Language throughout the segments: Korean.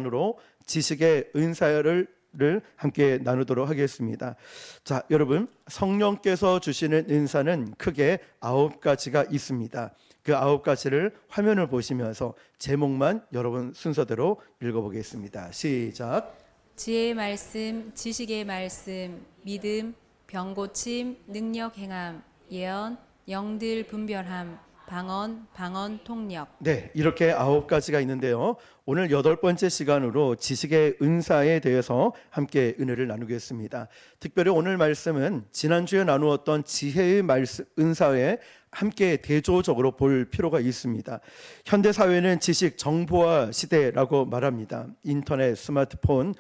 시간으로 지식의 은사를 함께 나누도록 하겠습니다. 자, 여러분, 성령께서 주시는 은사는 크게 9가지가 있습니다. 그 9가지를 화면을 보시면서 제목만 여러분 순서대로 읽어보겠습니다. 시작. 지혜의 말씀, 지식의 말씀, 믿음, 병 고침, 능력 행함, 예언, 영들 분별함, 방언 통역. 네, 이렇게 9가지가 있는데요. 오늘 8번째 시간으로 지식의 은사에 대해서 함께 은혜를 나누겠습니다. 특별히 오늘 말씀은 지난주에 나누었던 지혜의 은사에 함께 대조적으로 볼 필요가 있습니다. 현대 사회는 지식 정보화 시대라고 말합니다. 인터넷, 스마트폰,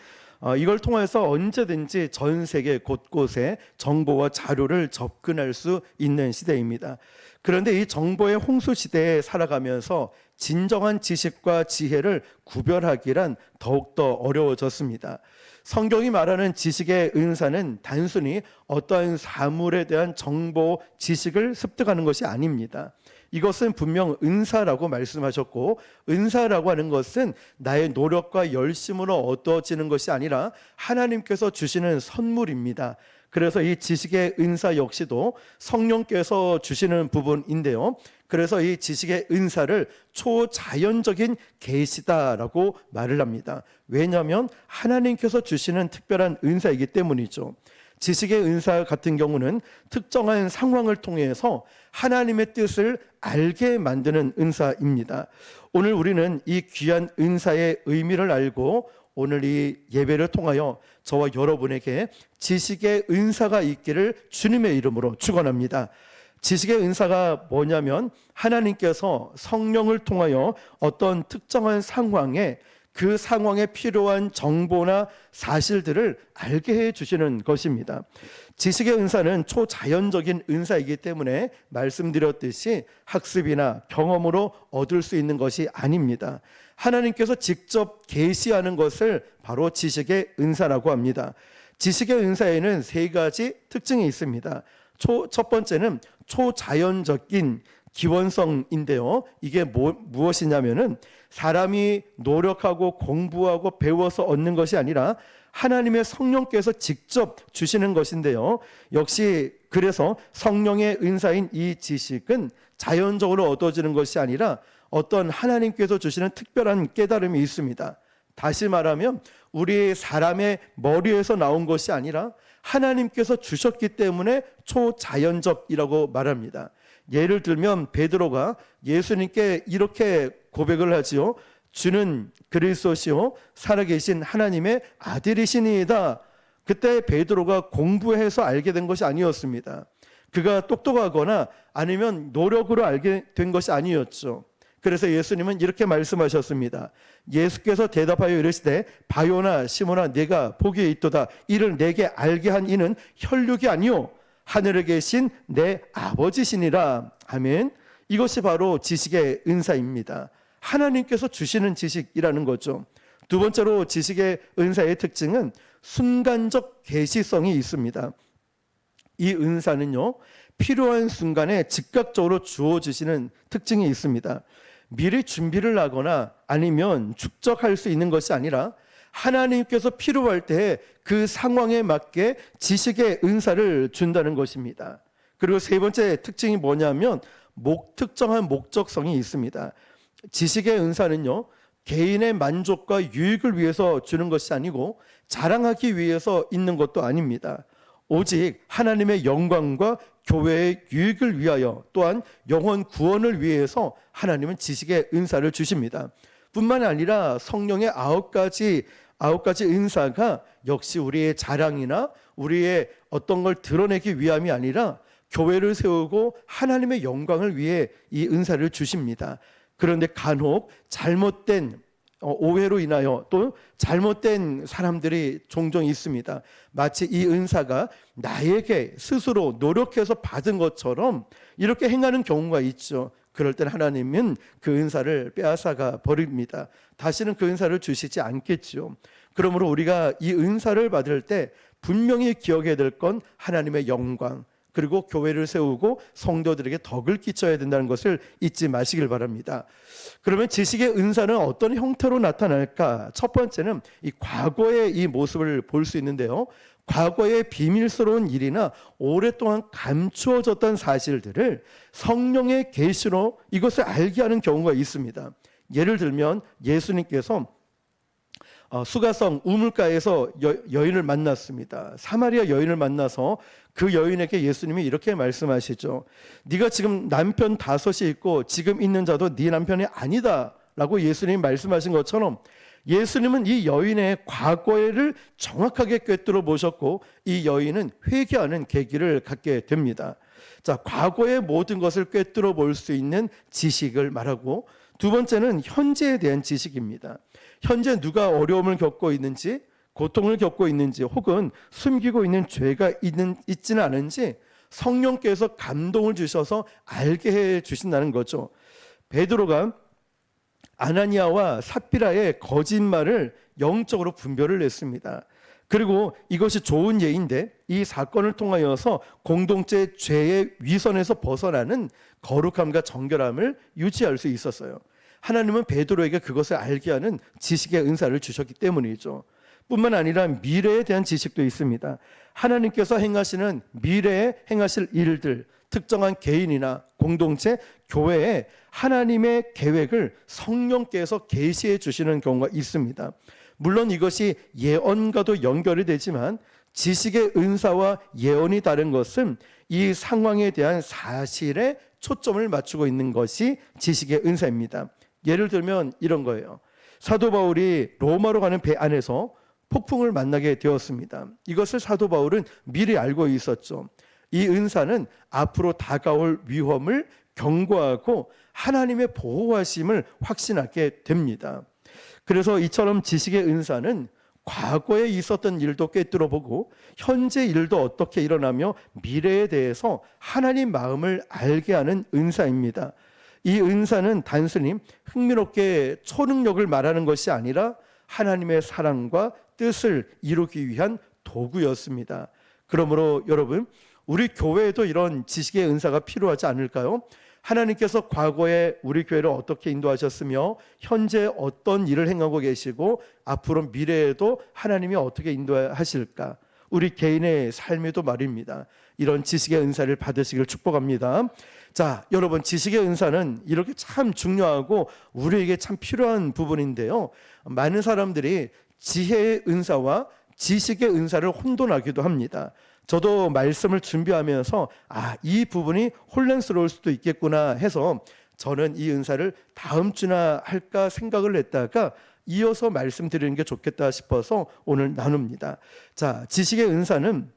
이걸 통해서 언제든지 전 세계 곳곳에 정보와 자료를 접근할 수 있는 시대입니다. 그런데 이 정보의 홍수 시대에 살아가면서 진정한 지식과 지혜를 구별하기란 더욱더 어려워졌습니다. 성경이 말하는 지식의 은사는 단순히 어떠한 사물에 대한 정보, 지식을 습득하는 것이 아닙니다. 이것은 분명 은사라고 말씀하셨고, 은사라고 하는 것은 나의 노력과 열심으로 얻어지는 것이 아니라 하나님께서 주시는 선물입니다. 그래서 이 지식의 은사 역시도 성령께서 주시는 부분인데요. 그래서 이 지식의 은사를 초자연적인 계시다라고 말을 합니다. 왜냐하면 하나님께서 주시는 특별한 은사이기 때문이죠. 지식의 은사 같은 경우는 특정한 상황을 통해서 하나님의 뜻을 알게 만드는 은사입니다. 오늘 우리는 이 귀한 은사의 의미를 알고 오늘 이 예배를 통하여 저와 여러분에게 지식의 은사가 있기를 주님의 이름으로 축원합니다. 지식의 은사가 뭐냐면 하나님께서 성령을 통하여 어떤 특정한 상황에 그 상황에 필요한 정보나 사실들을 알게 해주시는 것입니다. 지식의 은사는 초자연적인 은사이기 때문에 말씀드렸듯이 학습이나 경험으로 얻을 수 있는 것이 아닙니다. 하나님께서 직접 계시하는 것을 바로 지식의 은사라고 합니다. 지식의 은사에는 3가지 특징이 있습니다. 첫 번째는 초자연적인 기원성인데요. 이게 무엇이냐면은 사람이 노력하고 공부하고 배워서 얻는 것이 아니라 하나님의 성령께서 직접 주시는 것인데요. 역시 그래서 성령의 은사인 이 지식은 자연적으로 얻어지는 것이 아니라 어떤 하나님께서 주시는 특별한 깨달음이 있습니다. 다시 말하면 우리 사람의 머리에서 나온 것이 아니라 하나님께서 주셨기 때문에 초자연적이라고 말합니다. 예를 들면 베드로가 예수님께 이렇게 고백을 하지요. 주는 그리스도시요 살아계신 하나님의 아들이시니이다. 그때 베드로가 공부해서 알게 된 것이 아니었습니다. 그가 똑똑하거나 아니면 노력으로 알게 된 것이 아니었죠. 그래서 예수님은 이렇게 말씀하셨습니다. 예수께서 대답하여 이르시되 바요나 시몬아 네가 보기에 있도다. 이를 내게 알게 한 이는 혈육이 아니요 하늘에 계신 내 아버지시니라. 아멘. 이것이 바로 지식의 은사입니다. 하나님께서 주시는 지식이라는 거죠. 두 번째로 지식의 은사의 특징은 순간적 계시성이 있습니다. 이 은사는요, 필요한 순간에 즉각적으로 주어지시는 특징이 있습니다. 미리 준비를 하거나 아니면 축적할 수 있는 것이 아니라 하나님께서 필요할 때 그 상황에 맞게 지식의 은사를 준다는 것입니다. 그리고 3번째 특징이 뭐냐면 특정한 목적성이 있습니다. 지식의 은사는요, 개인의 만족과 유익을 위해서 주는 것이 아니고 자랑하기 위해서 있는 것도 아닙니다. 오직 하나님의 영광과 교회의 유익을 위하여 또한 영혼 구원을 위해서 하나님은 지식의 은사를 주십니다. 뿐만 아니라 성령의 9가지 은사가 역시 우리의 자랑이나 우리의 어떤 걸 드러내기 위함이 아니라 교회를 세우고 하나님의 영광을 위해 이 은사를 주십니다. 그런데 간혹 잘못된 오해로 인하여 또 잘못된 사람들이 종종 있습니다. 마치 이 은사가 나에게 스스로 노력해서 받은 것처럼 이렇게 행하는 경우가 있죠. 그럴 땐 하나님은 그 은사를 빼앗아가 버립니다. 다시는 그 은사를 주시지 않겠죠. 그러므로 우리가 이 은사를 받을 때 분명히 기억해야 될 건 하나님의 영광, 그리고 교회를 세우고 성도들에게 덕을 끼쳐야 된다는 것을 잊지 마시길 바랍니다. 그러면 지식의 은사는 어떤 형태로 나타날까? 첫 번째는 이 과거의 이 모습을 볼 수 있는데요. 과거의 비밀스러운 일이나 오랫동안 감추어졌던 사실들을 성령의 계시로 이것을 알게 하는 경우가 있습니다. 예를 들면 예수님께서 수가성 우물가에서 여인을 만났습니다. 사마리아 여인을 만나서 그 여인에게 예수님이 이렇게 말씀하시죠. 네가 지금 남편 5이 있고 지금 있는 자도 네 남편이 아니다 라고 예수님이 말씀하신 것처럼 예수님은 이 여인의 과거를 정확하게 꿰뚫어 보셨고 이 여인은 회개하는 계기를 갖게 됩니다. 자, 과거의 모든 것을 꿰뚫어 볼 수 있는 지식을 말하고, 두 번째는 현재에 대한 지식입니다. 현재 누가 어려움을 겪고 있는지, 고통을 겪고 있는지, 혹은 숨기고 있는 죄가 있지는 않은지 성령께서 감동을 주셔서 알게 해 주신다는 거죠. 베드로가 아나니아와 삽비라의 거짓말을 영적으로 분별을 했습니다. 그리고 이것이 좋은 예인데 이 사건을 통하여서 공동체 죄의 위선에서 벗어나는 거룩함과 정결함을 유지할 수 있었어요. 하나님은 베드로에게 그것을 알게 하는 지식의 은사를 주셨기 때문이죠. 뿐만 아니라 미래에 대한 지식도 있습니다. 하나님께서 행하시는 미래에 행하실 일들, 특정한 개인이나 공동체, 교회에 하나님의 계획을 성령께서 계시해 주시는 경우가 있습니다. 물론 이것이 예언과도 연결이 되지만 지식의 은사와 예언이 다른 것은 이 상황에 대한 사실에 초점을 맞추고 있는 것이 지식의 은사입니다. 예를 들면 이런 거예요. 사도 바울이 로마로 가는 배 안에서 폭풍을 만나게 되었습니다. 이것을 사도 바울은 미리 알고 있었죠. 이 은사는 앞으로 다가올 위험을 경고하고 하나님의 보호하심을 확신하게 됩니다. 그래서 이처럼 지식의 은사는 과거에 있었던 일도 꿰뚫어보고 현재 일도 어떻게 일어나며 미래에 대해서 하나님 마음을 알게 하는 은사입니다. 이 은사는 단순히 흥미롭게 초능력을 말하는 것이 아니라 하나님의 사랑과 뜻을 이루기 위한 도구였습니다. 그러므로 여러분, 우리 교회에도 이런 지식의 은사가 필요하지 않을까요? 하나님께서 과거에 우리 교회를 어떻게 인도하셨으며 현재 어떤 일을 행하고 계시고 앞으로 미래에도 하나님이 어떻게 인도하실까? 우리 개인의 삶에도 말입니다. 이런 지식의 은사를 받으시길 축복합니다. 자, 여러분, 지식의 은사는 이렇게 참 중요하고 우리에게 참 필요한 부분인데요. 많은 사람들이 지혜의 은사와 지식의 은사를 혼돈하기도 합니다. 저도 말씀을 준비하면서 이 부분이 혼란스러울 수도 있겠구나 해서 저는 이 은사를 다음 주나 할까 생각을 했다가 이어서 말씀드리는 게 좋겠다 싶어서 오늘 나눕니다. 자, 지식의 은사는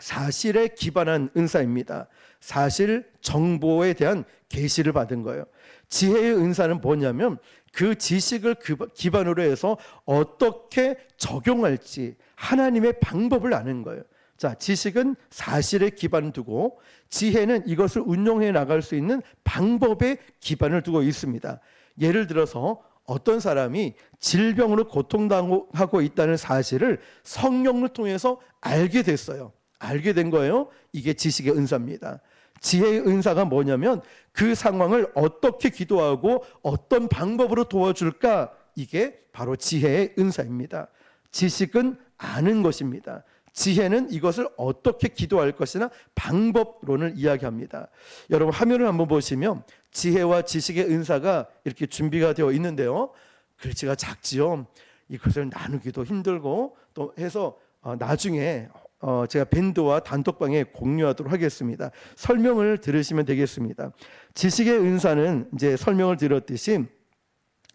사실에 기반한 은사입니다. 사실 정보에 대한 계시를 받은 거예요. 지혜의 은사는 뭐냐면 그 지식을 기반으로 해서 어떻게 적용할지 하나님의 방법을 아는 거예요. 자, 지식은 사실에 기반을 두고 지혜는 이것을 운용해 나갈 수 있는 방법에 기반을 두고 있습니다. 예를 들어서 어떤 사람이 질병으로 고통당하고 있다는 사실을 성령을 통해서 알게 됐어요. 알게 된 거예요. 이게 지식의 은사입니다. 지혜의 은사가 뭐냐면 그 상황을 어떻게 기도하고 어떤 방법으로 도와줄까? 이게 바로 지혜의 은사입니다. 지식은 아는 것입니다. 지혜는 이것을 어떻게 기도할 것이나 방법론을 이야기합니다. 여러분, 화면을 한번 보시면 지혜와 지식의 은사가 이렇게 준비가 되어 있는데요. 글씨가 작지요. 이것을 나누기도 힘들고 또 해서 나중에 제가 밴드와 단톡방에 공유하도록 하겠습니다. 설명을 들으시면 되겠습니다. 지식의 은사는 이제 설명을 드렸듯이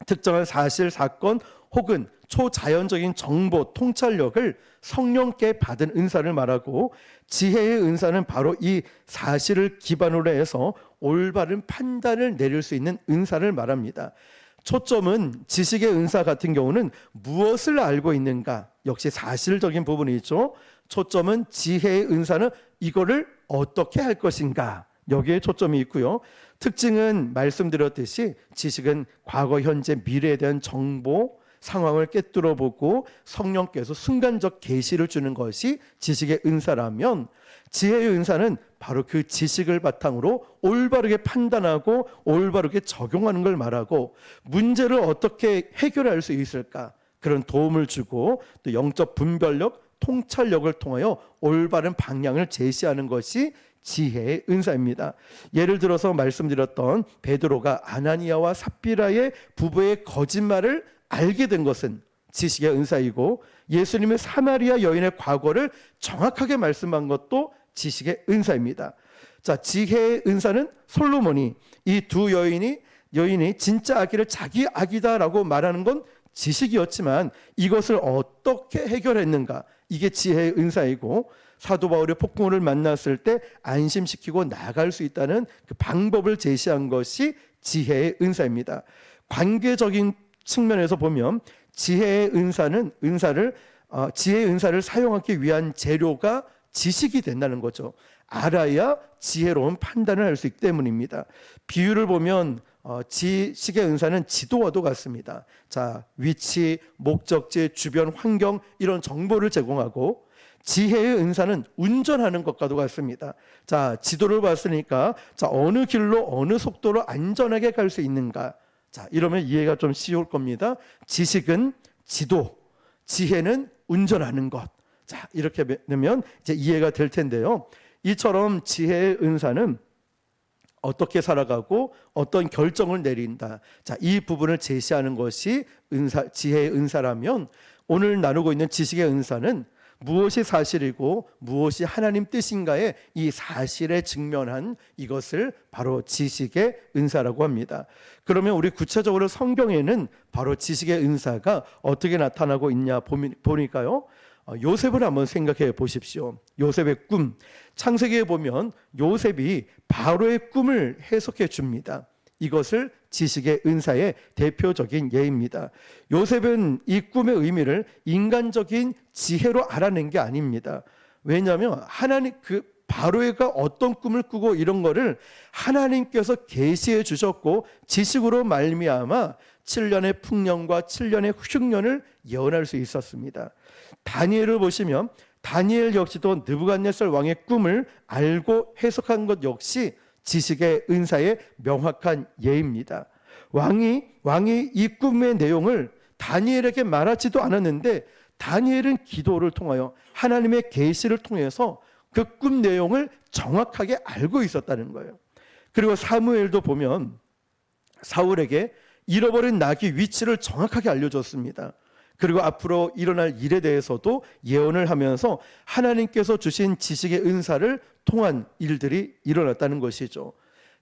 특정한 사실, 사건 혹은 초자연적인 정보, 통찰력을 성령께 받은 은사를 말하고, 지혜의 은사는 바로 이 사실을 기반으로 해서 올바른 판단을 내릴 수 있는 은사를 말합니다. 초점은 지식의 은사 같은 경우는 무엇을 알고 있는가, 역시 사실적인 부분이죠. 초점은 지혜의 은사는 이거를 어떻게 할 것인가, 여기에 초점이 있고요. 특징은 말씀드렸듯이 지식은 과거, 현재, 미래에 대한 정보, 상황을 꿰뚫어 보고 성령께서 순간적 계시를 주는 것이 지식의 은사라면, 지혜의 은사는 바로 그 지식을 바탕으로 올바르게 판단하고 올바르게 적용하는 걸 말하고, 문제를 어떻게 해결할 수 있을까, 그런 도움을 주고, 또 영적 분별력, 통찰력을 통하여 올바른 방향을 제시하는 것이 지혜의 은사입니다. 예를 들어서 말씀드렸던 베드로가 아나니아와 삽비라의 부부의 거짓말을 알게 된 것은 지식의 은사이고, 예수님의 사마리아 여인의 과거를 정확하게 말씀한 것도 지식의 은사입니다. 자, 지혜의 은사는 솔로몬이 이 두 여인이 진짜 아기를 자기 아기다라고 말하는 건 지식이었지만, 이것을 어떻게 해결했는가, 이게 지혜의 은사이고, 사도 바울이 폭풍우를 만났을 때 안심시키고 나갈 수 있다는 그 방법을 제시한 것이 지혜의 은사입니다. 관계적인 측면에서 보면 지혜의 은사를 사용하기 위한 재료가 지식이 된다는 거죠. 알아야 지혜로운 판단을 할 수 있기 때문입니다. 비유를 보면 지식의 은사는 지도와도 같습니다. 자, 위치, 목적지, 주변 환경, 이런 정보를 제공하고, 지혜의 은사는 운전하는 것과도 같습니다. 자, 지도를 봤으니까 어느 길로 어느 속도로 안전하게 갈 수 있는가, 자, 이러면 이해가 좀 쉬울 겁니다. 지식은 지도, 지혜는 운전하는 것. 자, 이렇게 되면 이제 이해가 될 텐데요. 이처럼 지혜의 은사는 어떻게 살아가고 어떤 결정을 내린다, 자, 이 부분을 제시하는 것이 지혜의 은사라면, 오늘 나누고 있는 지식의 은사는 무엇이 사실이고 무엇이 하나님 뜻인가에 이 사실에 직면한 이것을 바로 지식의 은사라고 합니다. 그러면 우리 구체적으로 성경에는 바로 지식의 은사가 어떻게 나타나고 있냐 보니까요, 요셉을 한번 생각해 보십시오. 요셉의 꿈, 창세기에 보면 요셉이 바로의 꿈을 해석해 줍니다. 이것을 지식의 은사의 대표적인 예입니다. 요셉은 이 꿈의 의미를 인간적인 지혜로 알아낸 게 아닙니다. 왜냐하면 바로가 어떤 꿈을 꾸고 이런 거를 하나님께서 계시해 주셨고, 지식으로 말미암아 7년의 풍년과 7년의 흉년을 예언할 수 있었습니다. 다니엘을 보시면 다니엘 역시도 느부갓네살 왕의 꿈을 알고 해석한 것 역시 지식의 은사의 명확한 예입니다. 왕이 이 꿈의 내용을 다니엘에게 말하지도 않았는데, 다니엘은 기도를 통하여 하나님의 계시를 통해서 그 꿈 내용을 정확하게 알고 있었다는 거예요. 그리고 사무엘도 보면 사울에게 잃어버린 나귀 위치를 정확하게 알려줬습니다. 그리고 앞으로 일어날 일에 대해서도 예언을 하면서 하나님께서 주신 지식의 은사를 통한 일들이 일어났다는 것이죠.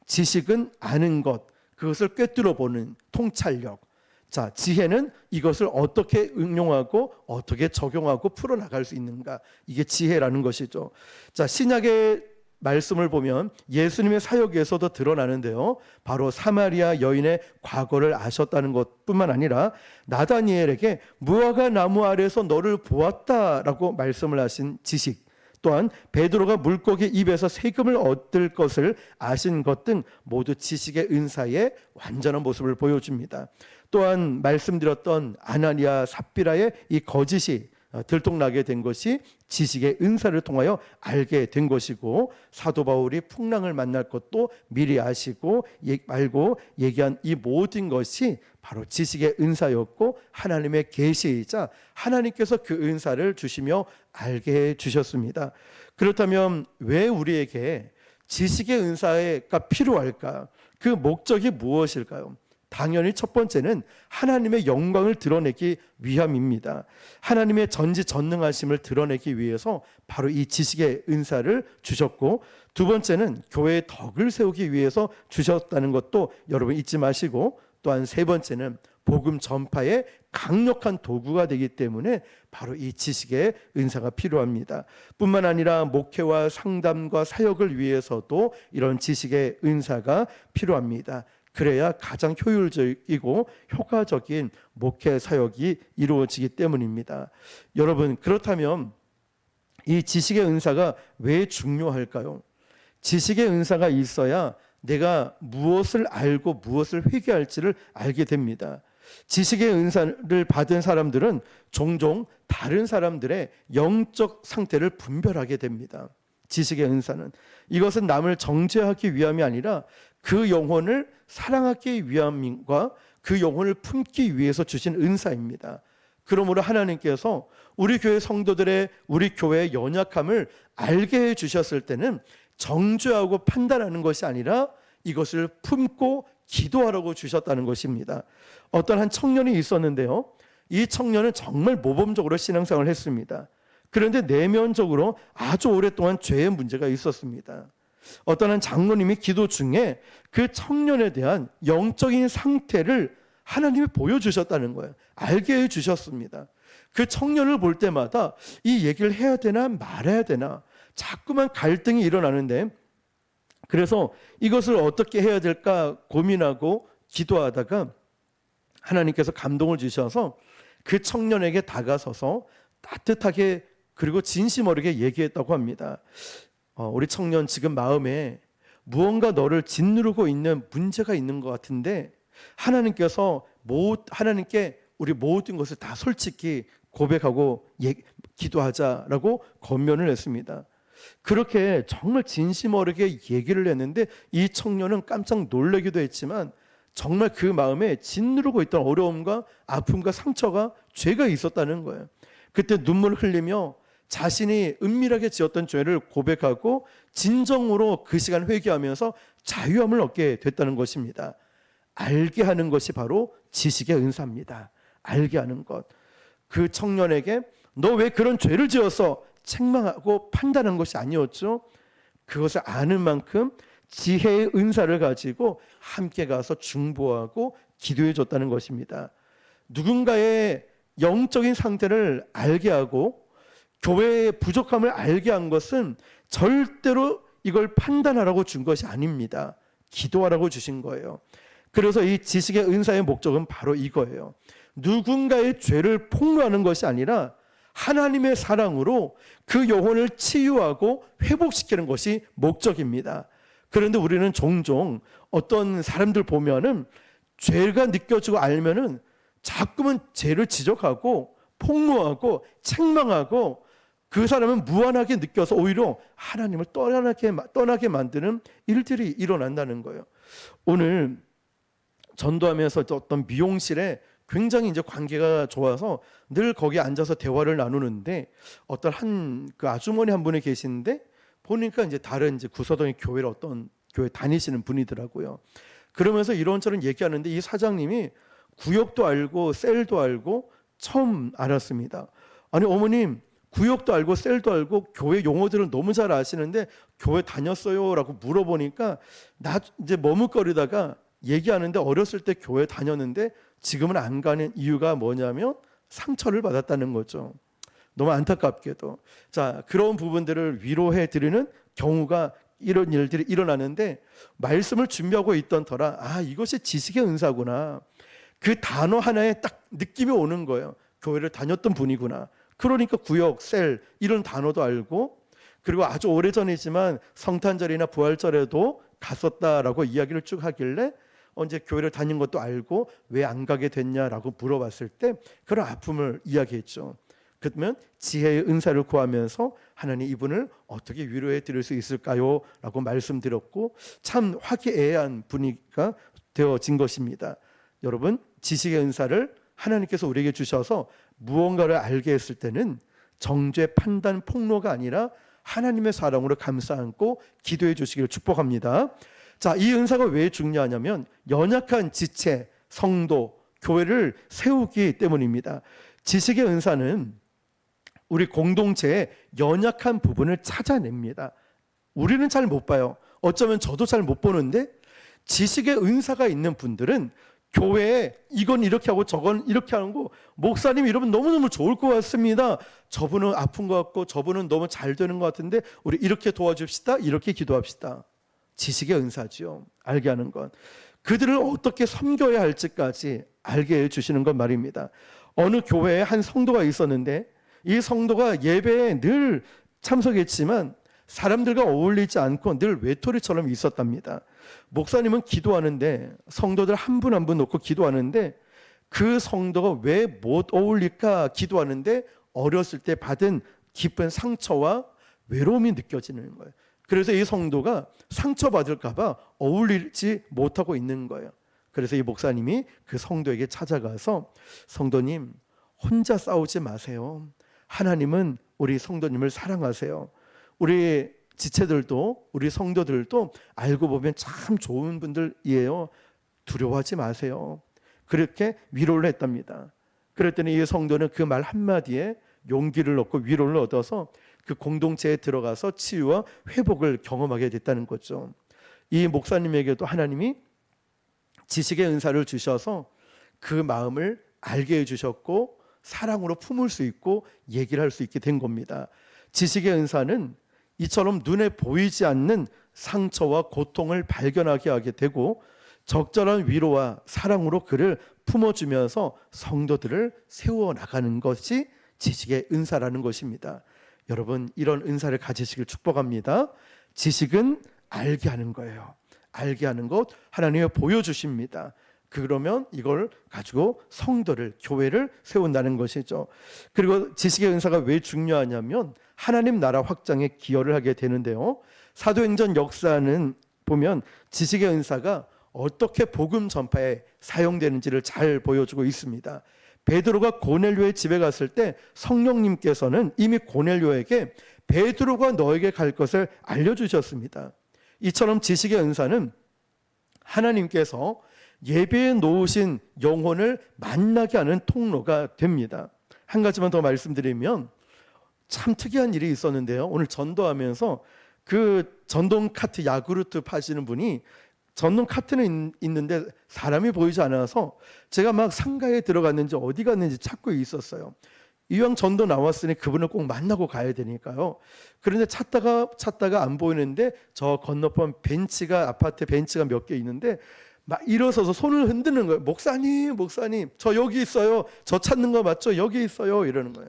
지식은 아는 것, 그것을 꿰뚫어 보는 통찰력. 자, 지혜는 이것을 어떻게 응용하고 어떻게 적용하고 풀어나갈 수 있는가, 이게 지혜라는 것이죠. 자, 신약의 말씀을 보면 예수님의 사역에서도 드러나는데요, 바로 사마리아 여인의 과거를 아셨다는 것뿐만 아니라 나다니엘에게 무화과 나무 아래에서 너를 보았다라고 말씀을 하신 지식, 또한 베드로가 물고기 입에서 세금을 얻을 것을 아신 것 등 모두 지식의 은사의 완전한 모습을 보여줍니다. 또한 말씀드렸던 아나니아 삽비라의 이 거짓이 들통나게 된 것이 지식의 은사를 통하여 알게 된 것이고, 사도 바울이 풍랑을 만날 것도 미리 아시고 알고 얘기한 이 모든 것이 바로 지식의 은사였고, 하나님의 계시이자 하나님께서 그 은사를 주시며 알게 해 주셨습니다. 그렇다면 왜 우리에게 지식의 은사가 필요할까? 그 목적이 무엇일까요? 당연히 첫 번째는 하나님의 영광을 드러내기 위함입니다. 하나님의 전지전능하심을 드러내기 위해서 바로 이 지식의 은사를 주셨고, 두 번째는 교회의 덕을 세우기 위해서 주셨다는 것도 여러분 잊지 마시고, 또한 세 번째는 복음 전파의 강력한 도구가 되기 때문에 바로 이 지식의 은사가 필요합니다. 뿐만 아니라 목회와 상담과 사역을 위해서도 이런 지식의 은사가 필요합니다. 그래야 가장 효율적이고 효과적인 목회 사역이 이루어지기 때문입니다. 여러분, 그렇다면 이 지식의 은사가 왜 중요할까요? 지식의 은사가 있어야 내가 무엇을 알고 무엇을 회개할지를 알게 됩니다. 지식의 은사를 받은 사람들은 종종 다른 사람들의 영적 상태를 분별하게 됩니다. 지식의 은사는 이것은 남을 정죄하기 위함이 아니라 그 영혼을 사랑하기 위함과 그 영혼을 품기 위해서 주신 은사입니다. 그러므로 하나님께서 우리 교회 성도들의 우리 교회의 연약함을 알게 해 주셨을 때는 정죄하고 판단하는 것이 아니라 이것을 품고 기도하라고 주셨다는 것입니다. 어떤 한 청년이 있었는데요. 이 청년은 정말 모범적으로 신앙생활을 했습니다. 그런데 내면적으로 아주 오랫동안 죄의 문제가 있었습니다. 어떤 한 장로님이 기도 중에 그 청년에 대한 영적인 상태를 하나님이 보여주셨다는 거예요. 알게 해주셨습니다. 그 청년을 볼 때마다 이 얘기를 해야 되나 말아야 되나 자꾸만 갈등이 일어나는데, 그래서 이것을 어떻게 해야 될까 고민하고 기도하다가 하나님께서 감동을 주셔서 그 청년에게 다가서서 따뜻하게 그리고 진심 어리게 얘기했다고 합니다. 우리 청년, 지금 마음에 무언가 너를 짓누르고 있는 문제가 있는 것 같은데 하나님께 우리 모든 것을 다 솔직히 고백하고 기도하자라고 권면을 했습니다. 그렇게 정말 진심 어리게 얘기를 했는데 이 청년은 깜짝 놀라기도 했지만 정말 그 마음에 짓누르고 있던 어려움과 아픔과 상처가, 죄가 있었다는 거예요. 그때 눈물을 흘리며 자신이 은밀하게 지었던 죄를 고백하고 진정으로 그 시간 회개하면서 자유함을 얻게 됐다는 것입니다. 알게 하는 것이 바로 지식의 은사입니다. 알게 하는 것. 그 청년에게 너 왜 그런 죄를 지었어? 책망하고 판단한 것이 아니었죠. 그것을 아는 만큼 지혜의 은사를 가지고 함께 가서 중보하고 기도해 줬다는 것입니다. 누군가의 영적인 상태를 알게 하고 교회의 부족함을 알게 한 것은 절대로 이걸 판단하라고 준 것이 아닙니다. 기도하라고 주신 거예요. 그래서 이 지식의 은사의 목적은 바로 이거예요. 누군가의 죄를 폭로하는 것이 아니라 하나님의 사랑으로 그 영혼을 치유하고 회복시키는 것이 목적입니다. 그런데 우리는 종종 어떤 사람들 보면은 죄가 느껴지고 알면은 자꾸만 죄를 지적하고 폭로하고 책망하고 그 사람은 무한하게 느껴서 오히려 하나님을 떠나게 만드는 일들이 일어난다는 거예요. 오늘 전도하면서 어떤 미용실에 굉장히 이제 관계가 좋아서 늘 거기 앉아서 대화를 나누는데 어떤 그 아주머니 한 분이 계시는데 보니까 이제 다른 이제 구서동의 교회를 어떤 교회 다니시는 분이더라고요. 그러면서 이런저런 얘기하는데 이 사장님이 구역도 알고 셀도 알고 처음 알았습니다. 아니 어머님, 구역도 알고 셀도 알고 교회 용어들을 너무 잘 아시는데 교회 다녔어요? 라고 물어보니까 나 이제 머뭇거리다가 얘기하는데 어렸을 때 교회 다녔는데 지금은 안 가는 이유가 뭐냐면 상처를 받았다는 거죠. 너무 안타깝게도. 자, 그런 부분들을 위로해 드리는 경우가 이런 일들이 일어나는데 말씀을 준비하고 있던 터라 이것이 지식의 은사구나. 그 단어 하나에 딱 느낌이 오는 거예요. 교회를 다녔던 분이구나. 그러니까 구역, 셀 이런 단어도 알고 그리고 아주 오래전이지만 성탄절이나 부활절에도 갔었다라고 이야기를 쭉 하길래 언제 교회를 다닌 것도 알고 왜 안 가게 됐냐라고 물어봤을 때 그런 아픔을 이야기했죠. 그러면 지혜의 은사를 구하면서 하나님 이분을 어떻게 위로해 드릴 수 있을까요? 라고 말씀드렸고 참 화기애애한 분위기가 되어진 것입니다. 여러분, 지식의 은사를 하나님께서 우리에게 주셔서 무언가를 알게 했을 때는 정죄, 판단, 폭로가 아니라 하나님의 사랑으로 감싸 안고 기도해 주시기를 축복합니다. 자, 이 은사가 왜 중요하냐면 연약한 지체, 성도, 교회를 세우기 때문입니다. 지식의 은사는 우리 공동체의 연약한 부분을 찾아냅니다. 우리는 잘 못 봐요. 어쩌면 저도 잘 못 보는데 지식의 은사가 있는 분들은 교회에 이건 이렇게 하고 저건 이렇게 하는 거 목사님 이러면 너무너무 좋을 것 같습니다. 저분은 아픈 것 같고 저분은 너무 잘 되는 것 같은데 우리 이렇게 도와줍시다. 이렇게 기도합시다. 지식의 은사지요. 알게 하는 것. 그들을 어떻게 섬겨야 할지까지 알게 해주시는 것 말입니다. 어느 교회에 한 성도가 있었는데 이 성도가 예배에 늘 참석했지만 사람들과 어울리지 않고 늘 외톨이처럼 있었답니다. 목사님은 기도하는데 성도들 한 분 한 분 놓고 기도하는데 그 성도가 왜 못 어울릴까 기도하는데 어렸을 때 받은 깊은 상처와 외로움이 느껴지는 거예요. 그래서 이 성도가 상처받을까 봐 어울리지 못하고 있는 거예요. 그래서 이 목사님이 그 성도에게 찾아가서 성도님, 혼자 싸우지 마세요. 하나님은 우리 성도님을 사랑하세요. 우리 지체들도 우리 성도들도 알고 보면 참 좋은 분들이에요. 두려워하지 마세요. 그렇게 위로를 했답니다. 그랬더니 이 성도는 그 말 한마디에 용기를 얻고 위로를 얻어서 그 공동체에 들어가서 치유와 회복을 경험하게 됐다는 거죠. 이 목사님에게도 하나님이 지식의 은사를 주셔서 그 마음을 알게 해주셨고 사랑으로 품을 수 있고 얘기를 할 수 있게 된 겁니다. 지식의 은사는 이처럼 눈에 보이지 않는 상처와 고통을 발견하게 하게 되고 적절한 위로와 사랑으로 그를 품어주면서 성도들을 세워나가는 것이 지식의 은사라는 것입니다. 여러분, 이런 은사를 가지시길 축복합니다. 지식은 알게 하는 거예요. 알게 하는 것 하나님이 보여주십니다. 그러면 이걸 가지고 성도를, 교회를 세운다는 것이죠. 그리고 지식의 은사가 왜 중요하냐면 하나님 나라 확장에 기여를 하게 되는데요. 사도행전 역사는 보면 지식의 은사가 어떻게 복음 전파에 사용되는지를 잘 보여주고 있습니다. 베드로가 고넬료의 집에 갔을 때 성령님께서는 이미 고넬료에게 베드로가 너에게 갈 것을 알려주셨습니다. 이처럼 지식의 은사는 하나님께서 예배에 놓으신 영혼을 만나게 하는 통로가 됩니다. 한 가지만 더 말씀드리면 참 특이한 일이 있었는데요. 오늘 전도하면서 그 전동 카트 야구르트 파시는 분이 전동 카트는 있는데 사람이 보이지 않아서 제가 막 상가에 들어갔는지 어디 갔는지 찾고 있었어요. 이왕 전도 나왔으니 그분을 꼭 만나고 가야 되니까요. 그런데 찾다가 안 보이는데 저 건너편 벤치가, 아파트 벤치가 몇 개 있는데 막 일어서서 손을 흔드는 거예요. 목사님, 저 여기 있어요. 저 찾는 거 맞죠? 여기 있어요. 이러는 거예요.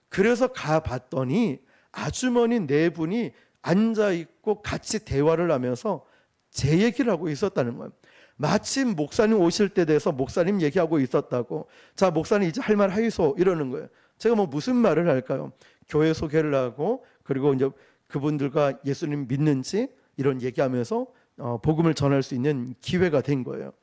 그래서 가봤더니 아주머니 네 분이 앉아있고 같이 대화를 하면서 제 얘기를 하고 있었다는 거예요. 마침 목사님 오실 때 돼서 목사님 얘기하고 있었다고. 자, 목사님 이제 할 말 하이소 이러는 거예요. 제가 뭐 무슨 말을 할까요? 교회 소개를 하고 그리고 이제 그분들과 예수님 믿는지 이런 얘기하면서 복음을 전할 수 있는 기회가 된 거예요.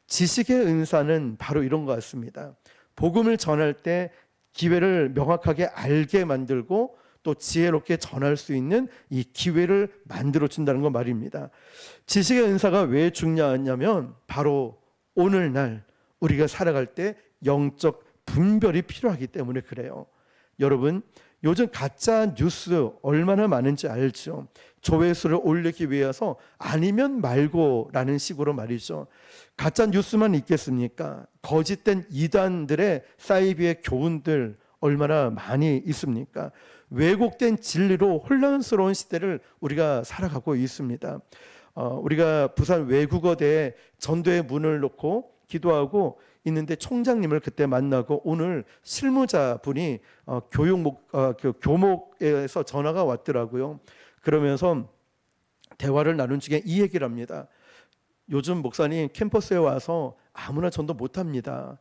지식의 은사는 바로 이런 것 같습니다. 복음을 전할 때 기회를 명확하게 알게 만들고 또 지혜롭게 전할 수 있는 이 기회를 만들어 준다는 거 말입니다. 지식의 은사가 왜 중요하냐면 바로 오늘날 우리가 살아갈 때 영적 분별이 필요하기 때문에 그래요. 여러분, 요즘 가짜 뉴스 얼마나 많은지 알죠? 조회수를 올리기 위해서 아니면 말고라는 식으로 말이죠. 가짜 뉴스만 있겠습니까? 거짓된 이단들의 사이비의 교훈들 얼마나 많이 있습니까? 왜곡된 진리로 혼란스러운 시대를 우리가 살아가고 있습니다. 우리가 부산 외국어대에 전도의 문을 놓고 기도하고 있는데 총장님을 그때 만나고 오늘 실무자분이 교목에서 전화가 왔더라고요. 그러면서 대화를 나눈 중에 이 얘기를 합니다. 요즘 목사님 캠퍼스에 와서 아무나 전도 못합니다.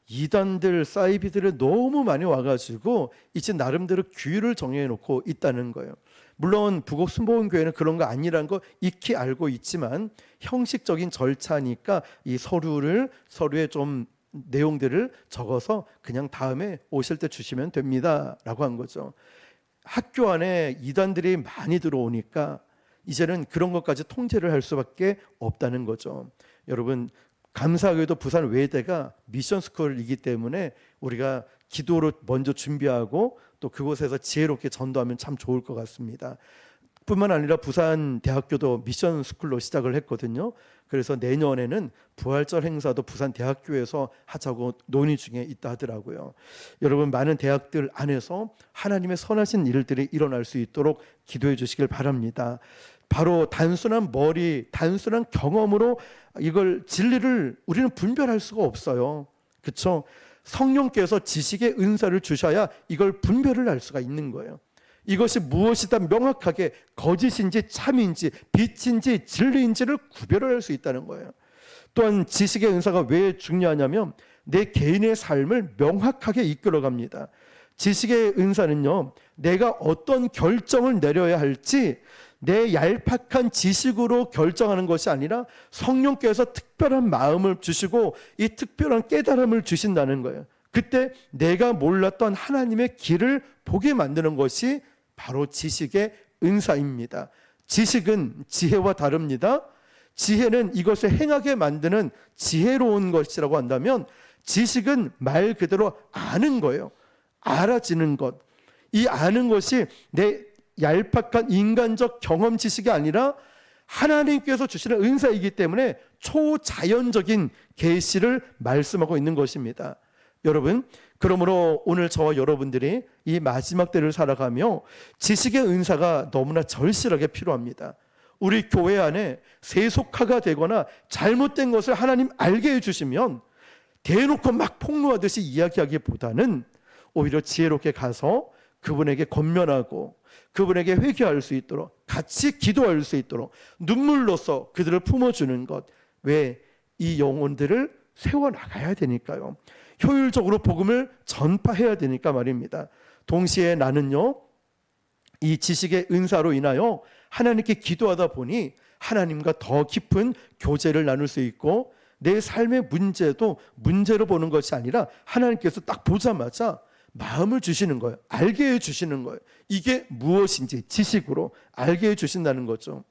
이단들, 사이비들이 너무 많이 와가지고 이제 나름대로 규율을 정해놓고 있다는 거예요. 물론 부곡 순복음교회는 그런 거 아니라는 거 익히 알고 있지만 형식적인 절차니까 이 서류에 좀 내용들을 적어서 그냥 다음에 오실 때 주시면 됩니다 라고 한 거죠. 학교 안에 이단들이 많이 들어오니까 이제는 그런 것까지 통제를 할 수밖에 없다는 거죠. 여러분, 감사하게도 부산 외대가 미션스쿨이기 때문에 우리가 기도로 먼저 준비하고 또 그곳에서 지혜롭게 전도하면 참 좋을 것 같습니다. 뿐만 아니라 부산 대학교도 미션스쿨로 시작을 했거든요. 그래서 내년에는 부활절 행사도 부산 대학교에서 하자고 논의 중에 있다 하더라고요. 여러분, 많은 대학들 안에서 하나님의 선하신 일들이 일어날 수 있도록 기도해 주시길 바랍니다. 바로 단순한 단순한 경험으로 이걸 진리를 우리는 분별할 수가 없어요. 그렇죠? 성령께서 지식의 은사를 주셔야 이걸 분별을 할 수가 있는 거예요. 이것이 무엇이다 명확하게 거짓인지 참인지 빛인지 진리인지를 구별을 할 수 있다는 거예요. 또한 지식의 은사가 왜 중요하냐면 내 개인의 삶을 명확하게 이끌어갑니다. 지식의 은사는요, 내가 어떤 결정을 내려야 할지 내 얄팍한 지식으로 결정하는 것이 아니라 성령께서 특별한 마음을 주시고 이 특별한 깨달음을 주신다는 거예요. 그때 내가 몰랐던 하나님의 길을 보게 만드는 것이 바로 지식의 은사입니다. 지식은 지혜와 다릅니다. 지혜는 이것을 행하게 만드는 지혜로운 것이라고 한다면, 지식은 말 그대로 아는 거예요. 알아지는 것. 이 아는 것이 내 얄팍한 인간적 경험 지식이 아니라 하나님께서 주시는 은사이기 때문에 초자연적인 계시를 말씀하고 있는 것입니다. 여러분, 그러므로 오늘 저와 여러분들이 이 마지막 때를 살아가며 지식의 은사가 너무나 절실하게 필요합니다. 우리 교회 안에 세속화가 되거나 잘못된 것을 하나님 알게 해주시면 대놓고 막 폭로하듯이 이야기하기보다는 오히려 지혜롭게 가서 그분에게 권면하고 그분에게 회개할 수 있도록, 같이 기도할 수 있도록 눈물로써 그들을 품어주는 것. 왜? 이 영혼들을 세워나가야 되니까요. 효율적으로 복음을 전파해야 되니까 말입니다. 동시에 나는요, 이 지식의 은사로 인하여 하나님께 기도하다 보니 하나님과 더 깊은 교제를 나눌 수 있고, 내 삶의 문제도 문제로 보는 것이 아니라 하나님께서 딱 보자마자 마음을 주시는 거예요. 알게 해주시는 거예요. 이게 무엇인지 지식으로 알게 해주신다는 거죠.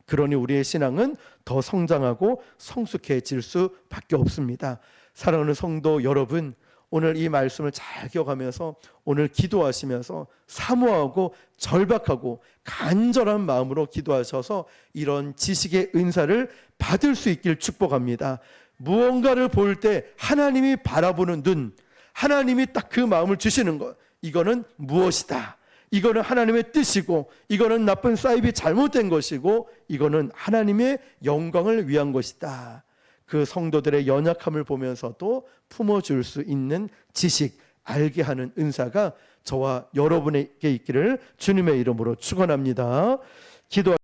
그러니 우리의 신앙은 더 성장하고 성숙해질 수밖에 없습니다. 사랑하는 성도 여러분, 오늘 이 말씀을 잘 기억하면서 오늘 기도하시면서 사모하고 절박하고 간절한 마음으로 기도하셔서 이런 지식의 은사를 받을 수 있길 축복합니다. 무언가를 볼 때 하나님이 바라보는 눈, 하나님이 딱 그 마음을 주시는 것, 이거는 무엇이다, 이거는 하나님의 뜻이고, 이거는 나쁜 사입이 잘못된 것이고, 이거는 하나님의 영광을 위한 것이다. 그 성도들의 연약함을 보면서도 품어줄 수 있는 지식, 알게 하는 은사가 저와 여러분에게 있기를 주님의 이름으로 축원합니다. 기도